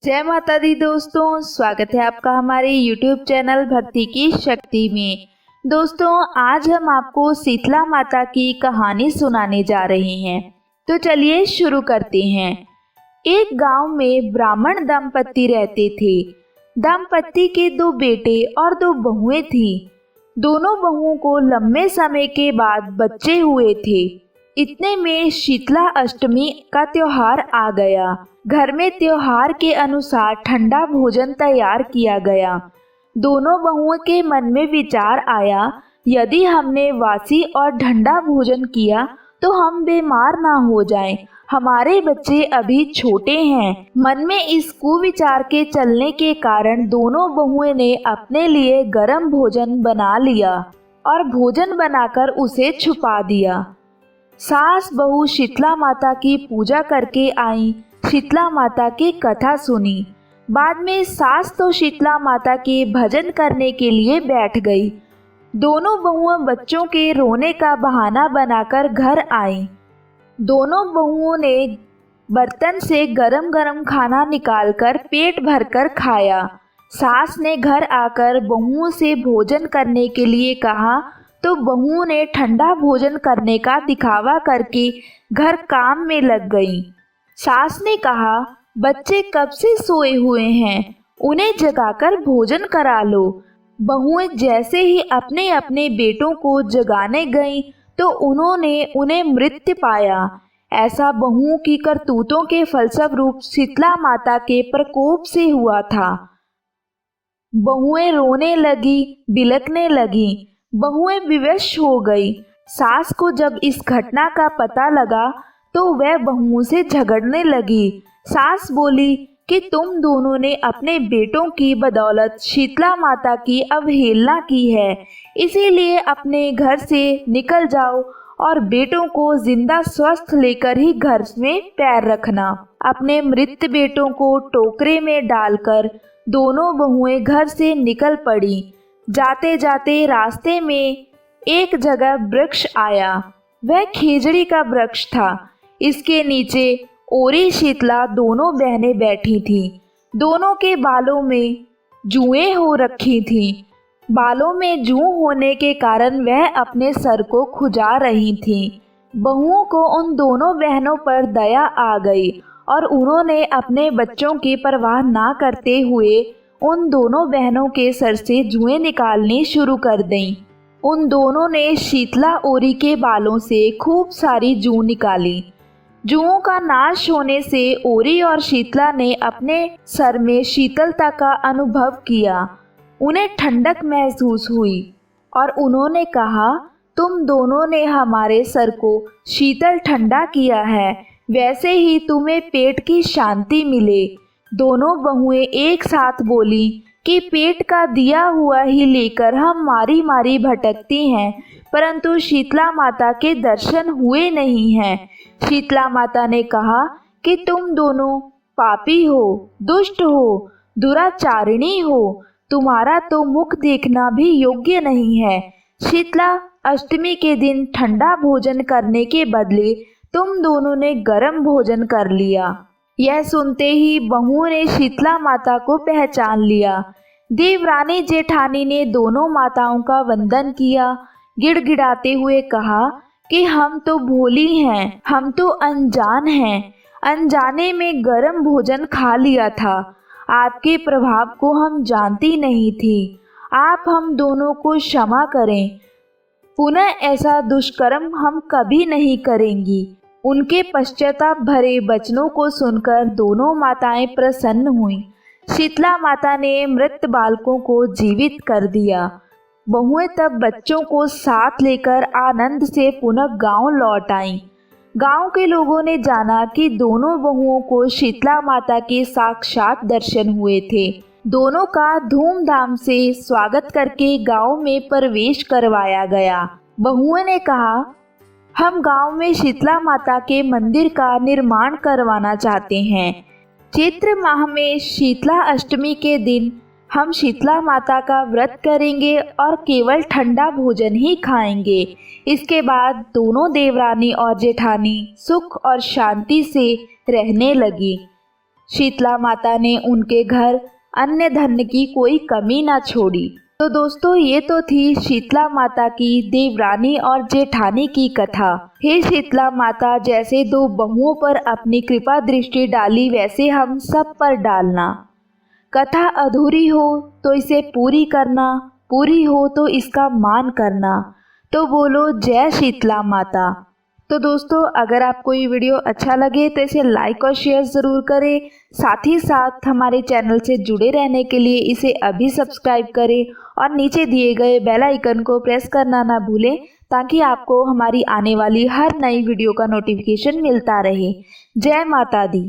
जय माता दी दोस्तों, स्वागत है आपका हमारे YouTube चैनल भक्ति की शक्ति में। दोस्तों, आज हम आपको शीतला माता की कहानी सुनाने जा रहे हैं। तो चलिए शुरू करते हैं। एक गांव में ब्राह्मण दंपत्ति रहते थे। दंपत्ति के 2 बेटे और 2 बहुएं थी। दोनों बहुओं को लंबे समय के बाद बच्चे हुए थे। इतने में शीतला अष्टमी का त्योहार आ गया। घर में त्योहार के अनुसार ठंडा भोजन तैयार किया गया। दोनों बहुओं के मन में विचार आया, यदि हमने वासी और ठंडा भोजन किया तो हम बीमार ना हो जाएं। हमारे बच्चे अभी छोटे हैं। मन में इस कुविचार के चलने के कारण दोनों बहुओं ने अपने लिए गर्म भोजन बना लिया और भोजन बनाकर उसे छुपा दिया। सास बहू शीतला माता की पूजा करके आई, शीतला माता की कथा सुनी। बाद में सास तो शीतला माता के भजन करने के लिए बैठ गई। दोनों बहुओं बच्चों के रोने का बहाना बनाकर घर आई। दोनों बहुओं ने बर्तन से गरम गरम खाना निकालकर पेट भरकर खाया। सास ने घर आकर बहुओं से भोजन करने के लिए कहा तो बहुओं ने ठंडा भोजन करने का दिखावा करके घर काम में लग गईं। सास ने कहा, बच्चे कब से सोए हुए हैं, उन्हें जगाकर भोजन करा लो। बहुएं जैसे ही अपने अपने बेटों को जगाने गईं तो उन्होंने उन्हें मृत पाया। ऐसा बहुओं की करतूतों के फलस्वरूप शीतला माता के प्रकोप से हुआ था। बहुएं रोने लगी, बिलखने लगी। बहुएं विवश हो गई। सास को जब इस घटना का पता लगा तो वह बहुओं से झगड़ने लगी। सास बोली कि तुम दोनों ने अपने बेटों की बदौलत शीतला माता की अवहेलना की है, इसीलिए अपने घर से निकल जाओ और बेटों को जिंदा स्वस्थ लेकर ही घर में पैर रखना। अपने मृत बेटों को टोकरे में डालकर दोनों बहुएं घर से निकल पड़ी। जाते जाते रास्ते में एक जगह वृक्ष आया। वह खेजड़ी का वृक्ष था। इसके नीचे ओरी शीतला दोनों बहनें बैठी थीं। दोनों के बालों में जुएं हो रखी थीं। बालों में जूं होने के कारण वह अपने सर को खुजा रही थीं। बहुओं को उन दोनों बहनों पर दया आ गई और उन्होंने अपने बच्चों की परवाह ना करते हुए उन दोनों बहनों के सर से जुएं निकालनी शुरू कर दीं। उन दोनों ने शीतला ओरी के बालों से खूब सारी जूं निकाली। जुओं का नाश होने से ओरी और शीतला ने अपने सर में शीतलता का अनुभव किया। उन्हें ठंडक महसूस हुई और उन्होंने कहा, तुम दोनों ने हमारे सर को शीतल ठंडा किया है, वैसे ही तुम्हें पेट की शांति मिले। दोनों बहुएं एक साथ बोली कि पेट का दिया हुआ ही लेकर हम मारी मारी भटकती हैं, परंतु शीतला माता के दर्शन हुए नहीं हैं। शीतला माता ने कहा कि तुम दोनों पापी हो, दुष्ट हो, दुराचारिणी हो, तुम्हारा तो मुख देखना भी योग्य नहीं है। शीतला अष्टमी के दिन ठंडा भोजन करने के बदले तुम दोनों ने गर्म भोजन कर लिया। यह सुनते ही बहुओं ने शीतला माता को पहचान लिया। देवरानी जेठानी ने दोनों माताओं का वंदन किया। गिड़गिड़ाते हुए कहा कि हम तो भोली हैं, हम तो अनजान हैं, अनजाने में गर्म भोजन खा लिया था। आपके प्रभाव को हम जानती नहीं थी। आप हम दोनों को क्षमा करें। पुनः ऐसा दुष्कर्म हम कभी नहीं करेंगी। उनके पश्चाताप भरे वचनों को सुनकर दोनों माताएं प्रसन्न हुईं। शीतला माता ने मृत बालकों को जीवित कर दिया। बहुएं तब बच्चों को साथ लेकर आनंद से पुनः गांव लौट आईं। गांव के लोगों ने जाना कि दोनों बहुओं को शीतला माता के साक्षात दर्शन हुए थे। दोनों का धूमधाम से स्वागत करके गांव में प्रवेश करवाया गया। बहुओं ने कहा, हम गांव में शीतला माता के मंदिर का निर्माण करवाना चाहते हैं। चैत्र माह में शीतला अष्टमी के दिन हम शीतला माता का व्रत करेंगे और केवल ठंडा भोजन ही खाएंगे। इसके बाद दोनों देवरानी और जेठानी सुख और शांति से रहने लगी। शीतला माता ने उनके घर अन्य धन की कोई कमी ना छोड़ी। तो दोस्तों ये तो थी शीतला माता की देवरानी और जेठानी की कथा। हे शीतला माता, जैसे दो बहुओं पर अपनी कृपा दृष्टि डाली वैसे हम सब पर डालना। कथा अधूरी हो तो इसे पूरी करना, पूरी हो तो इसका मान करना। तो बोलो जय शीतला माता। तो दोस्तों अगर आपको ये वीडियो अच्छा लगे तो इसे लाइक और शेयर ज़रूर करें। साथ ही साथ हमारे चैनल से जुड़े रहने के लिए इसे अभी सब्सक्राइब करें और नीचे दिए गए बेल आइकन को प्रेस करना ना भूलें, ताकि आपको हमारी आने वाली हर नई वीडियो का नोटिफिकेशन मिलता रहे। जय माता दी।